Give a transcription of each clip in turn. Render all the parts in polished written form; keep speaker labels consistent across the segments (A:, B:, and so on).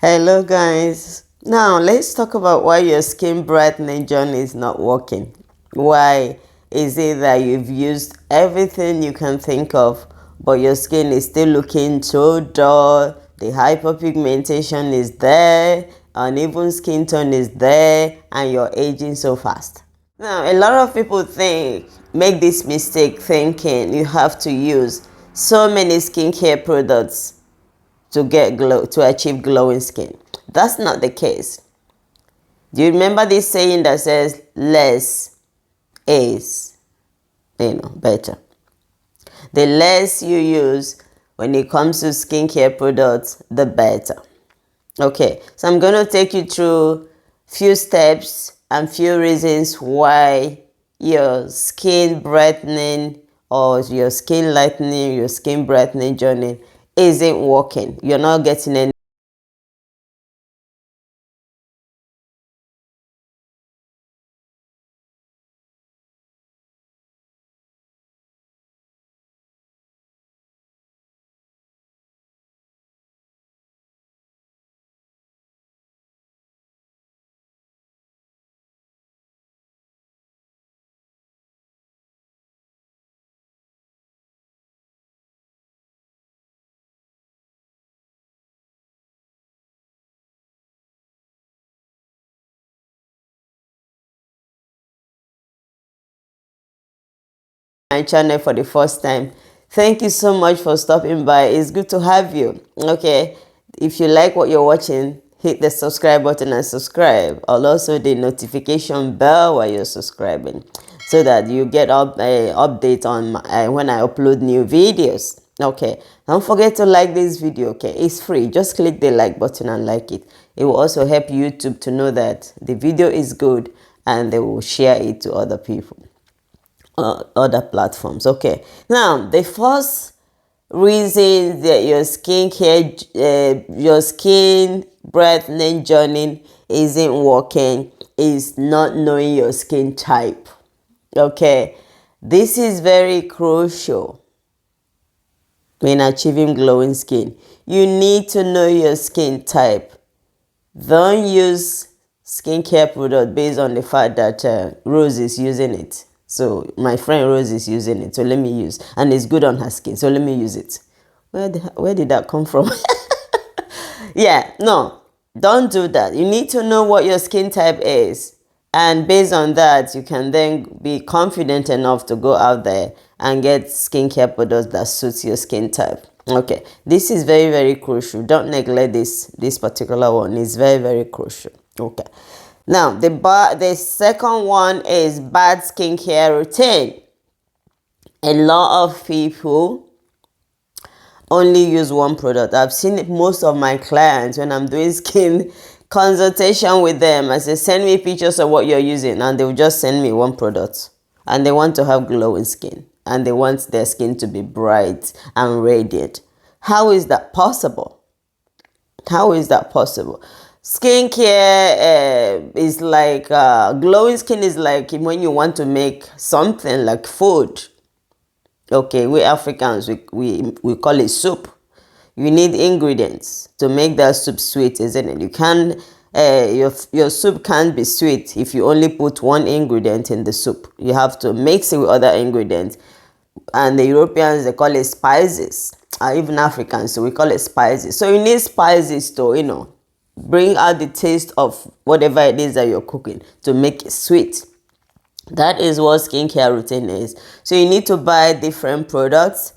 A: Hello guys, now let's talk about why your skin brightening journey is not working. Why is it that you've used everything you can think of, but your skin is still looking so dull, the hyperpigmentation is there, uneven skin tone is there, and you're aging so fast? Now, a lot of people make this mistake thinking you have to use so many skincare products to achieve glowing skin. That's not the case. Do you remember this saying that says less is better? The less you use when it comes to skincare products, the better. Okay, so I'm going to take you through few steps and few reasons why your skin brightening or your skin lightening, your skin brightening journey isn't working. You're not getting any. My channel for the first time, thank you so much for stopping by. It's good to have you. Okay, if you like what you're watching, hit the subscribe button and subscribe, or also the notification bell while you're subscribing, so that you get update on when I upload new videos. Okay, don't forget to like this video. Okay, it's free. Just click the like button and like it. It will also help YouTube to know that the video is good, and they will share it to other people, other platforms. Okay, now the first reason that your skin brightening journey isn't working is not knowing your skin type. Okay, this is very crucial in achieving glowing skin. You need to know your skin type. Don't use skincare product based on the fact that Rose is using it. So my friend Rose is using it, so let me use, and it's good on her skin, so let me use it. Where did that come from? Yeah, no, don't do that. You need to know what your skin type is, and based on that, you can then be confident enough to go out there and get skincare products that suits your skin type. Okay, this is very, very crucial. Don't neglect this particular one. It's very, very crucial. Okay, now the second one is bad skincare routine. A lot of people only use one product. I've seen it, most of my clients, when I'm doing skin consultation with them, I say, send me pictures of what you're using, and they'll just send me one product, and they want to have glowing skin, and they want their skin to be bright and radiant. How is that possible? How is that possible? Skincare is like glowing skin is like when you want to make something like food. Okay, we Africans, we call it soup. You need ingredients to make that soup sweet, isn't it? You can your soup can't be sweet if you only put one ingredient in the soup. You have to mix it with other ingredients. And the Europeans, they call it spices. Even Africans, so we call it spices. So you need spices to, bring out the taste of whatever it is that you're cooking to make it sweet. That is what skincare routine is. So you need to buy different products.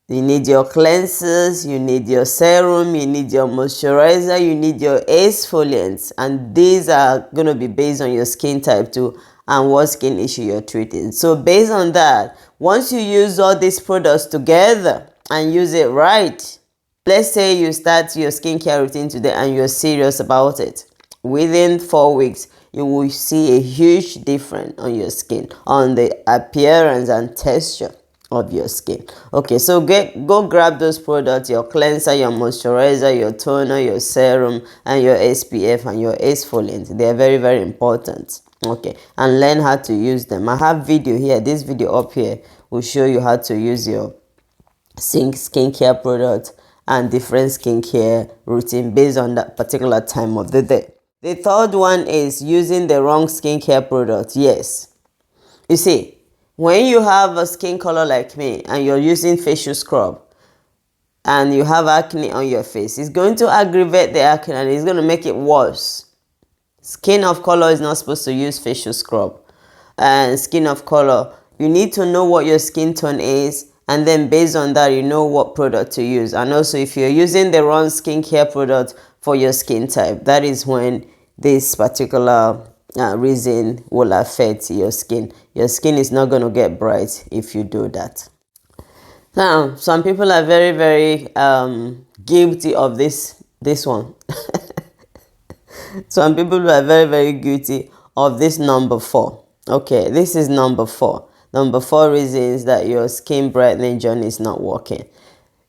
A: You need your cleansers, you need your serum, you need your moisturizer, you need your exfoliants. And these are going to be based on your skin type too and what skin issue you're treating. So based on that, once you use all these products together and use it right, let's say you start your skincare routine today and you're serious about it. Within 4 weeks, you will see a huge difference on your skin, on the appearance and texture of your skin. Okay, so go grab those products, your cleanser, your moisturizer, your toner, your serum, and your SPF and your exfoliant. They are very, very important. Okay, and learn how to use them. I have video here. This video up here will show you how to use your skincare product and different skincare routine based on that particular time of the day. The third one is using the wrong skincare product. Yes. You see, when you have a skin color like me and you're using facial scrub and you have acne on your face, it's going to aggravate the acne and it's going to make it worse. Skin of color is not supposed to use facial scrub. And skin of color, you need to know what your skin tone is, and then based on that you know what product to use. And also, if you're using the wrong skincare product for your skin type, that is when this particular reason will affect your skin. Your skin is not going to get bright if you do that. Now, some people are very, very guilty of this one. Some people are very, very guilty of this number 4. Okay, this is number 4. Number 4 reasons that your skin brightening journey is not working.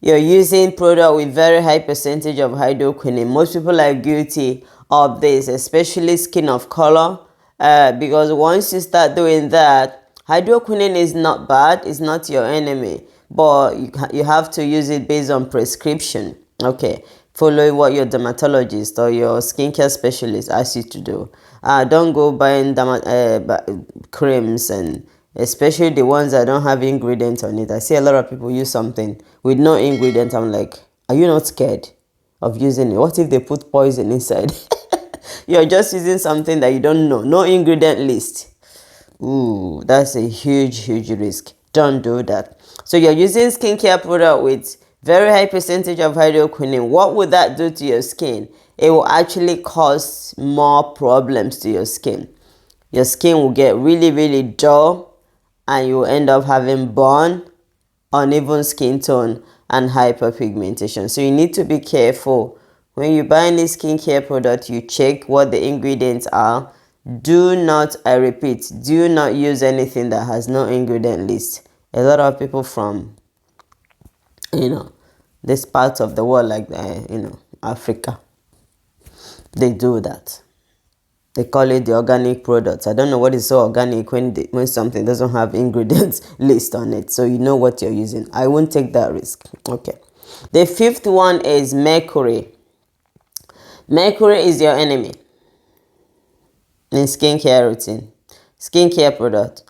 A: You're using product with very high percentage of hydroquinone. Most people are guilty of this, especially skin of color, because once you start doing that, hydroquinone is not bad. It's not your enemy, but you have to use it based on prescription. Okay, follow what your dermatologist or your skincare specialist asks you to do. Don't go buying creams, and especially the ones that don't have ingredients on it. I see a lot of people use something with no ingredients. I'm like, are you not scared of using it? What if they put poison inside? You're just using something that you don't know. No ingredient list. Ooh, that's a huge risk. Don't do that. So you're using skincare product with very high percentage of hydroquinone. What would that do to your skin? It will actually cause more problems to your skin. Your skin will get really dull, and you will end up having burn, uneven skin tone, and hyperpigmentation. So you need to be careful. When you buy any skincare product, you check what the ingredients are. Do not, I repeat, do not use anything that has no ingredient list. A lot of people from, this part of the world, like, Africa, they do that. They call it the organic products. I don't know what is so organic when something doesn't have ingredients list on it. So you know what you're using. I won't take that risk. Okay. The 5th one is mercury. Mercury is your enemy in skincare routine, skincare product.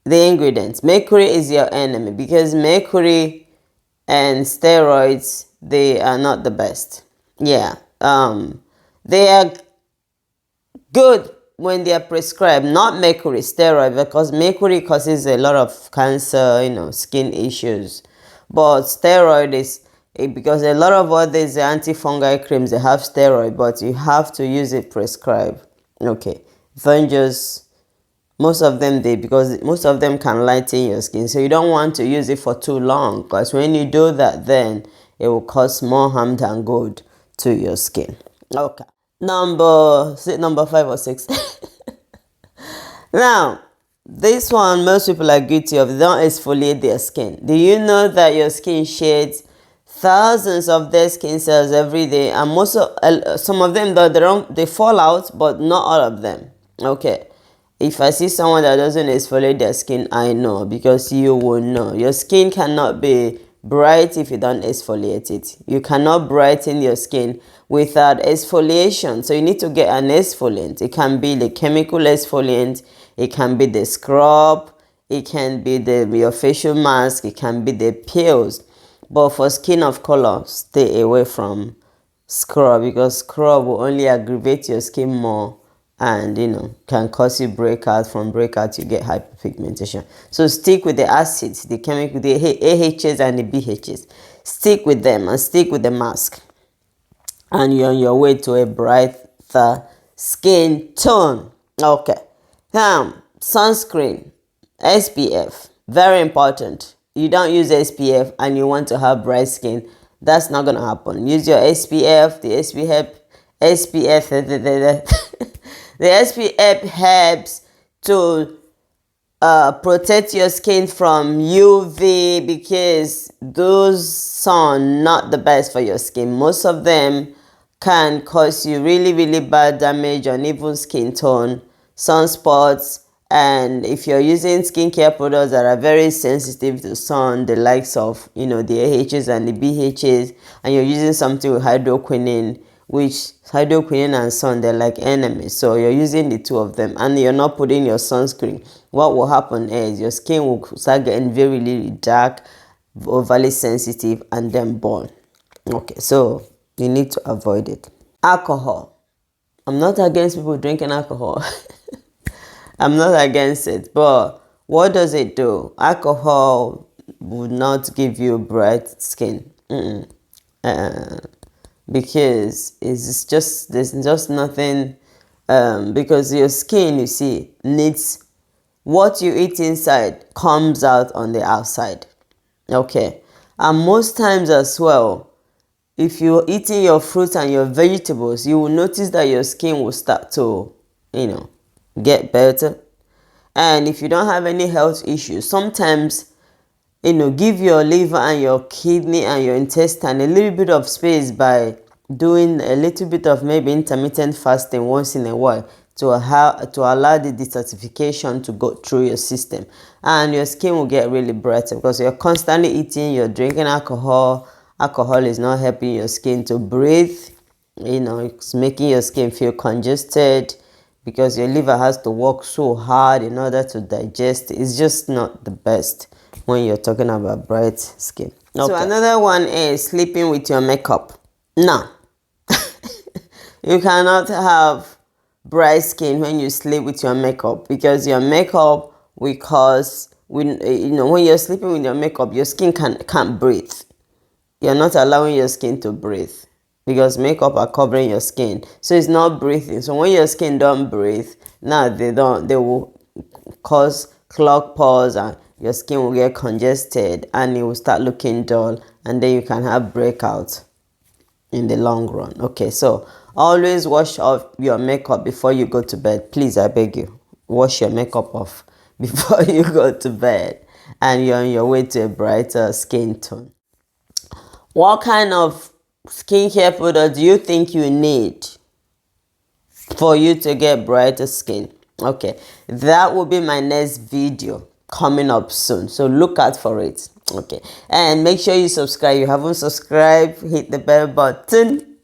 A: The ingredients. Mercury is your enemy because mercury and steroids, they are not the best. Yeah. They are good when they are prescribed, not mercury, steroid, because mercury causes a lot of cancer, skin issues. But steroid is, because a lot of all these antifungal creams, they have steroid, but you have to use it prescribed. Okay. Don't just, most of them because most of them can lighten your skin. So you don't want to use it for too long, because when you do that, then it will cause more harm than good to your skin. Okay. Number 5 or 6. Now, this one, most people are guilty of. They don't exfoliate their skin. Do you know that your skin sheds thousands of dead skin cells every day, and some of them, they fall out, but not all of them. Okay. If I see someone that doesn't exfoliate their skin, I know, because you will know. Your skin cannot be bright if you don't exfoliate it. You cannot brighten your skin without exfoliation. So you need to get an exfoliant. It can be the chemical exfoliant. It can be the scrub. It can be your facial mask. It can be the pills. But for skin of color, stay away from scrub, because scrub will only aggravate your skin more, and can cause you breakout. From breakout you get hyperpigmentation. So stick with the acids, the chemical, the AHs and the BHs. Stick with them and stick with the mask, and you're on your way to a brighter skin tone. Okay. Now, sunscreen, SPF, very important. You don't use SPF and you want to have bright skin, that's not gonna happen. Use your SPF. The SPF helps to protect your skin from UV, because those sun not the best for your skin. Most of them can cause you really bad damage, uneven skin tone, sunspots, And if you're using skincare products that are very sensitive to sun, the likes of, you know, the AHAs and the BHAs, and you're using something with hydroquinone, which hydroquinone and sun, they're like enemies. So you're using the two of them and you're not putting your sunscreen. What will happen is your skin will start getting very, really dark, overly sensitive, and then burn. Okay, so you need to avoid it. Alcohol. I'm not against people drinking alcohol. I'm not against it, but what does it do? Alcohol would not give you bright skin. Because it's just, there's just nothing, because your skin, you see, needs what you eat inside comes out on the outside. Okay, and most times as well, if you're eating your fruits and your vegetables, you will notice that your skin will start to, you know, get better. And if you don't have any health issues, sometimes, you know, give your liver and your kidney and your intestine a little bit of space by doing a little bit of maybe intermittent fasting once in a while to allow the detoxification to go through your system, and your skin will get really brighter, because you're constantly eating, you're drinking alcohol. Alcohol is not helping your skin to breathe. You know, it's making your skin feel congested, because your liver has to work so hard in order to digest. It's just not the best when you're talking about bright skin. Okay. So another one is sleeping with your makeup. Now, you cannot have bright skin when you sleep with your makeup, because your makeup will cause, when you're sleeping with your makeup, your skin can't breathe. You're not allowing your skin to breathe, because makeup are covering your skin, so it's not breathing. So when your skin don't breathe, now they will cause clogged pores, and your skin will get congested and it will start looking dull, and then you can have breakouts in the long run. Okay, so always wash off your makeup before you go to bed. Please, I beg you, wash your makeup off before you go to bed, and you're on your way to a brighter skin tone. What kind of skincare product do you think you need for you to get brighter skin? Okay, that will be my next video coming up soon, so look out for it. Okay, and make sure you subscribe. If you haven't subscribed, hit the bell button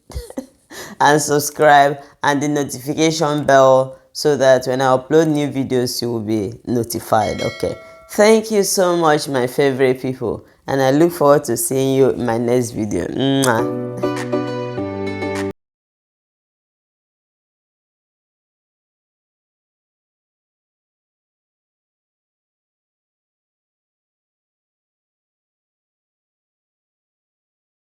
A: and subscribe, and the notification bell, so that when I upload new videos you will be notified. Okay, thank you so much, my favorite people, and I look forward to seeing you in my next video. Mwah.